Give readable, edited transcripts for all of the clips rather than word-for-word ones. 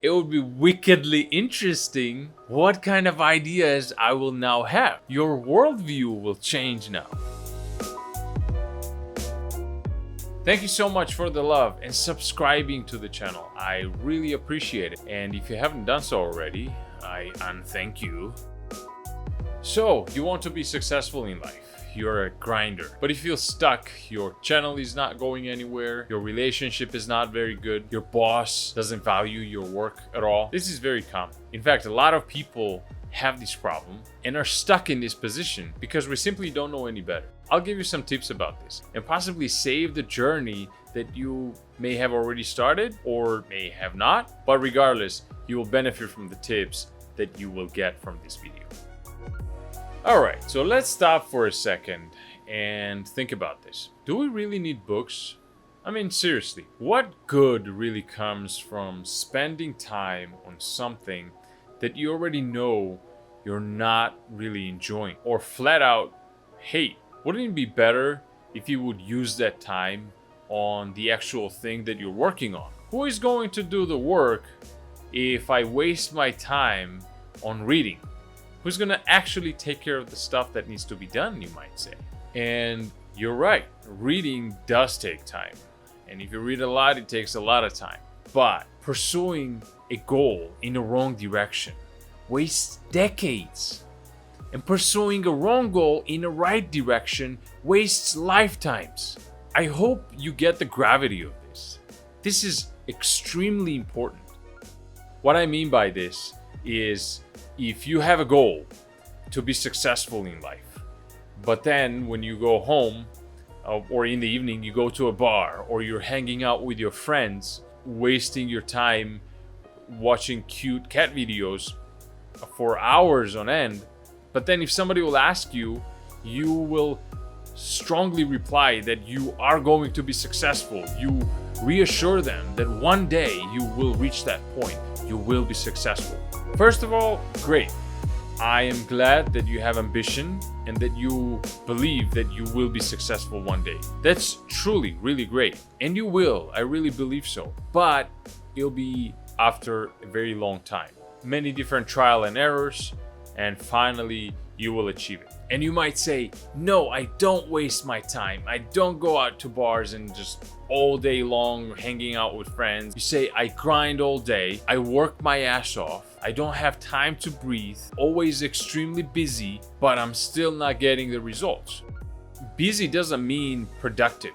it would be wickedly interesting what kind of ideas I will now have. Your worldview will change now. Thank you so much for the love and subscribing to the channel. I really appreciate it. And if you haven't done so already, I unthank you. So, you want to be successful in life. You're a grinder, but if you feel stuck, your channel is not going anywhere, your relationship is not very good, your boss doesn't value your work at all. This is very common. In fact, a lot of people have this problem and are stuck in this position because we simply don't know any better. I'll give you some tips about this and possibly save the journey that you may have already started or may have not, but regardless, you will benefit from the tips that you will get from this video. Alright, so let's stop for a second and think about this. Do we really need books? I mean, seriously, what good really comes from spending time on something that you already know you're not really enjoying or flat out hate? Wouldn't it be better if you would use that time on the actual thing that you're working on? Who is going to do the work if I waste my time on reading? Who's gonna actually take care of the stuff that needs to be done, you might say? And you're right, reading does take time. And if you read a lot, it takes a lot of time. But pursuing a goal in the wrong direction wastes decades. And pursuing a wrong goal in the right direction wastes lifetimes. I hope you get the gravity of this. This is extremely important. What I mean by this is, if you have a goal to be successful in life, but then when you go home or in the evening you go to a bar or you're hanging out with your friends, wasting your time watching cute cat videos for hours on end, but then if somebody will ask you, you will strongly reply that you are going to be successful. You reassure them that one day you will reach that point. You will be successful. First of all, great. I am glad that you have ambition and that you believe that you will be successful one day. That's truly really great. And you will, I really believe so. But it'll be after a very long time. Many different trial and errors, and finally you will achieve it. And you might say, no, I don't waste my time. I don't go out to bars and just all day long hanging out with friends. You say, I grind all day. I work my ass off. I don't have time to breathe. Always extremely busy, but I'm still not getting the results. Busy doesn't mean productive.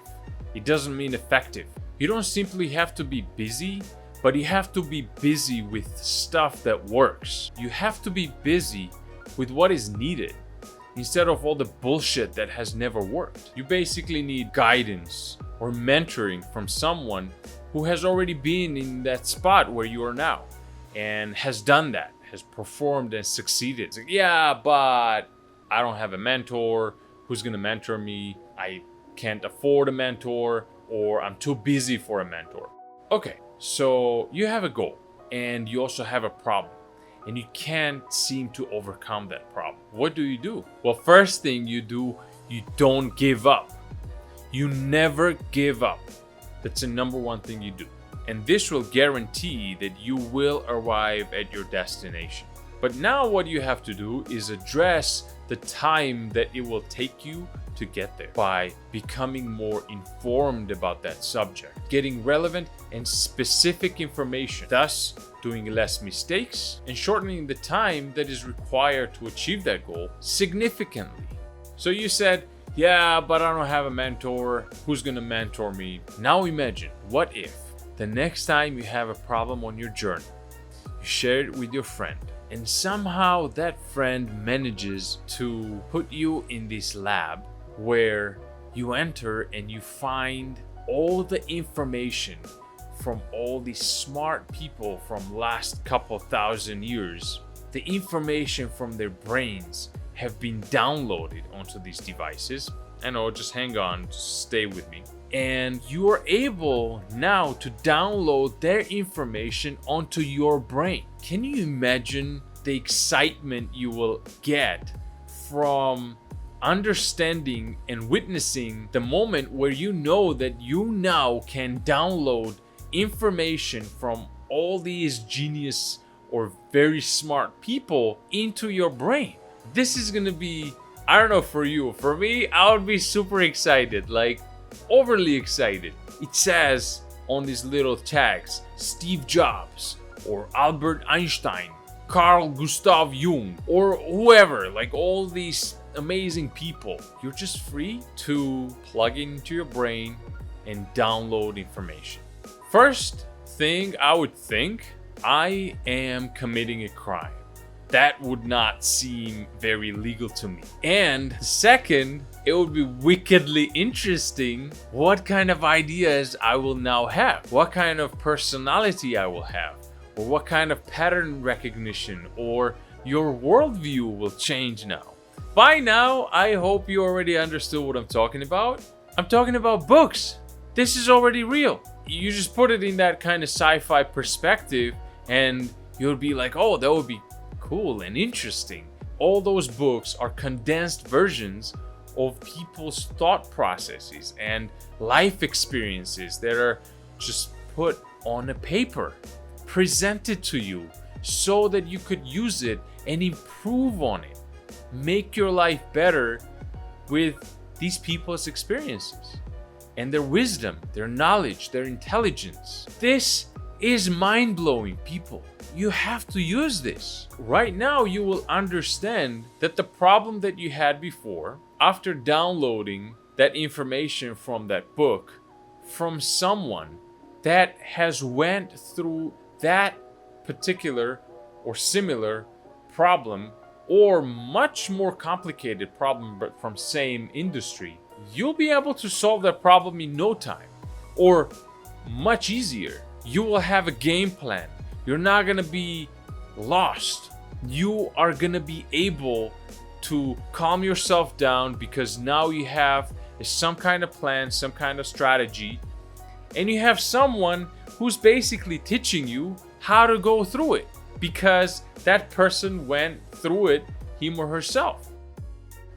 It doesn't mean effective. You don't simply have to be busy, but you have to be busy with stuff that works. You have to be busy with what is needed, instead of all the bullshit that has never worked. You basically need guidance or mentoring from someone who has already been in that spot where you are now and has done that, has performed and succeeded. It's like, yeah, but I don't have a mentor. Who's gonna mentor me? I can't afford a mentor, or I'm too busy for a mentor. Okay, so you have a goal and you also have a problem, and you can't seem to overcome that problem. What do? Well, first thing you do, you don't give up. You never give up. That's the number one thing you do. And this will guarantee that you will arrive at your destination. But now what you have to do is address the time that it will take you to get there by becoming more informed about that subject, getting relevant and specific information, thus doing less mistakes and shortening the time that is required to achieve that goal significantly. So you said, yeah, but I don't have a mentor. Who's gonna mentor me? Now imagine, what if the next time you have a problem on your journey, you share it with your friend, and somehow that friend manages to put you in this lab where you enter and you find all the information from all these smart people from last couple thousand years. The information from their brains have been downloaded onto these devices. And just hang on, just stay with me. And you are able now to download their information onto your brain. Can you imagine the excitement you will get from understanding and witnessing the moment where you know that you now can download information from all these genius or very smart people into your brain. This is gonna be, I don't know for you, for me, I would be super excited, like overly excited. It says on these little tags, Steve Jobs or Albert Einstein, Carl Gustav Jung, or whoever, like all these amazing people. You're just free to plug into your brain and download information. First thing I would think, I am committing a crime. That would not seem very legal to me. And second, it would be wickedly interesting what kind of ideas I will now have, what kind of personality I will have, or what kind of pattern recognition or your worldview will change now. By now, I hope you already understood what I'm talking about. I'm talking about books. This is already real. You just put it in that kind of sci-fi perspective and you'll be like, oh, that would be cool and interesting. All those books are condensed versions of people's thought processes and life experiences that are just put on a paper, presented to you so that you could use it and improve on it. Make your life better with these people's experiences and their wisdom, their knowledge, their intelligence. This is mind-blowing, people. You have to use this. Right now, you will understand that the problem that you had before, after downloading that information from that book, from someone that has went through that particular or similar problem, or much more complicated problem, but from same industry, you'll be able to solve that problem in no time, or much easier. You will have a game plan. You're not gonna be lost. You are gonna be able to calm yourself down because now you have some kind of plan, some kind of strategy, and you have someone who's basically teaching you how to go through it because that person went through it, him or herself.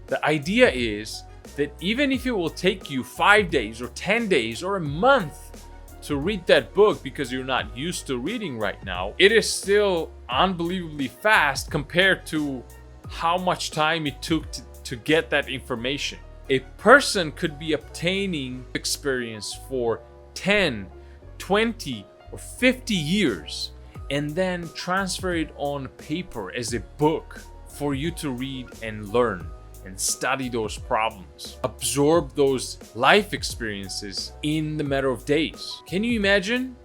The idea is that even if it will take you 5 days or 10 days or a month to read that book because you're not used to reading right now, it is still unbelievably fast compared to how much time it took to get that information. A person could be obtaining experience for 10, 20, or 50 years and then transfer it on paper as a book for you to read and learn and study those problems, absorb those life experiences in the matter of days. Can you imagine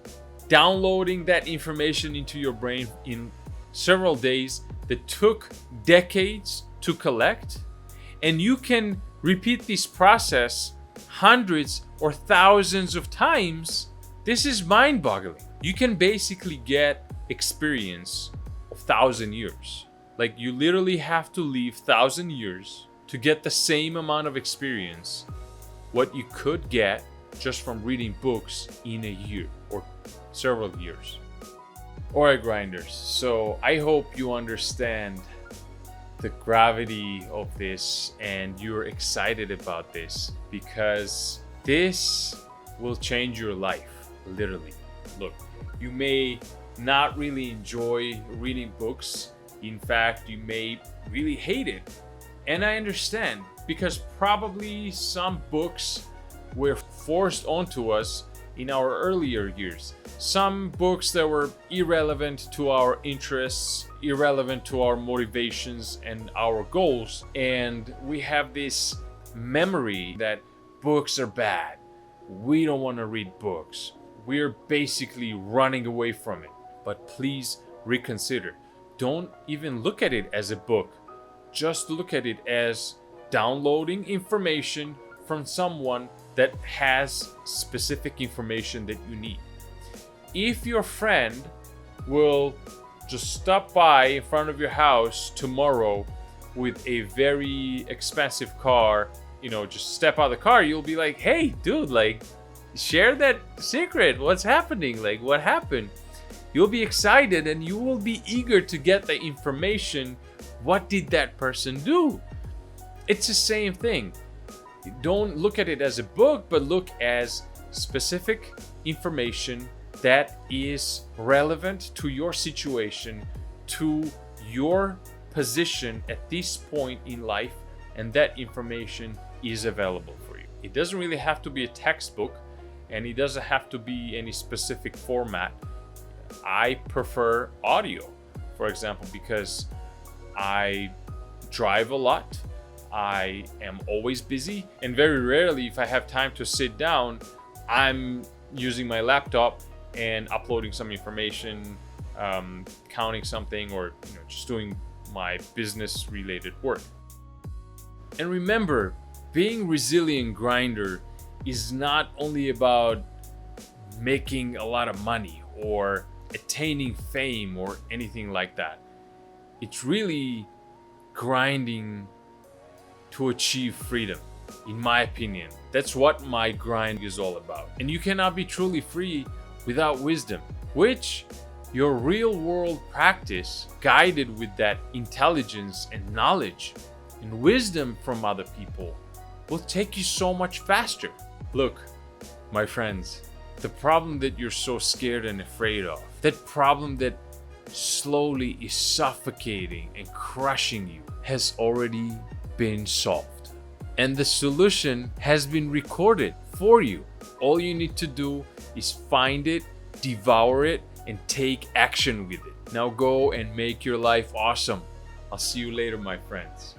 downloading that information into your brain in several days that took decades to collect? And you can repeat this process hundreds or thousands of times. This is mind-boggling. You can basically get experience of 1,000 years. Like, you literally have to live 1,000 years to get the same amount of experience what you could get just from reading books in a year or several years. Alright, grinders, so I hope you understand the gravity of this and you're excited about this, because this will change your life, literally. Look, you may not really enjoy reading books. In fact, you may really hate it. And I understand, because probably some books were forced onto us in our earlier years. Some books that were irrelevant to our interests, irrelevant to our motivations and our goals. And we have this memory that books are bad. We don't want to read books. We're basically running away from it. But please reconsider. Don't even look at it as a book. Just look at it as downloading information from someone that has specific information that you need. If your friend will just stop by in front of your house tomorrow with a very expensive car, just step out of the car, you'll be like, hey, dude, like, share that secret. What's happening? Like, what happened? You'll be excited and you will be eager to get the information. What did that person do? It's the same thing. Don't look at it as a book, but look as specific information that is relevant to your situation, to your position at this point in life, and that information is available for you. It doesn't really have to be a textbook, and it doesn't have to be any specific format. I prefer audio, for example, because I drive a lot. I am always busy, and very rarely, if I have time to sit down, I'm using my laptop and uploading some information, counting something, or just doing my business related work. And remember, being resilient grinder is not only about making a lot of money or attaining fame or anything like that. It's really grinding to achieve freedom, in my opinion. That's what my grind is all about. And you cannot be truly free without wisdom, which your real world practice, guided with that intelligence and knowledge and wisdom from other people, will take you so much faster. Look, my friends, the problem that you're so scared and afraid of, that problem that slowly is suffocating and crushing you, has already been solved. And the solution has been recorded for you. All you need to do is find it, devour it, and take action with it. Now go and make your life awesome. I'll see you later, my friends.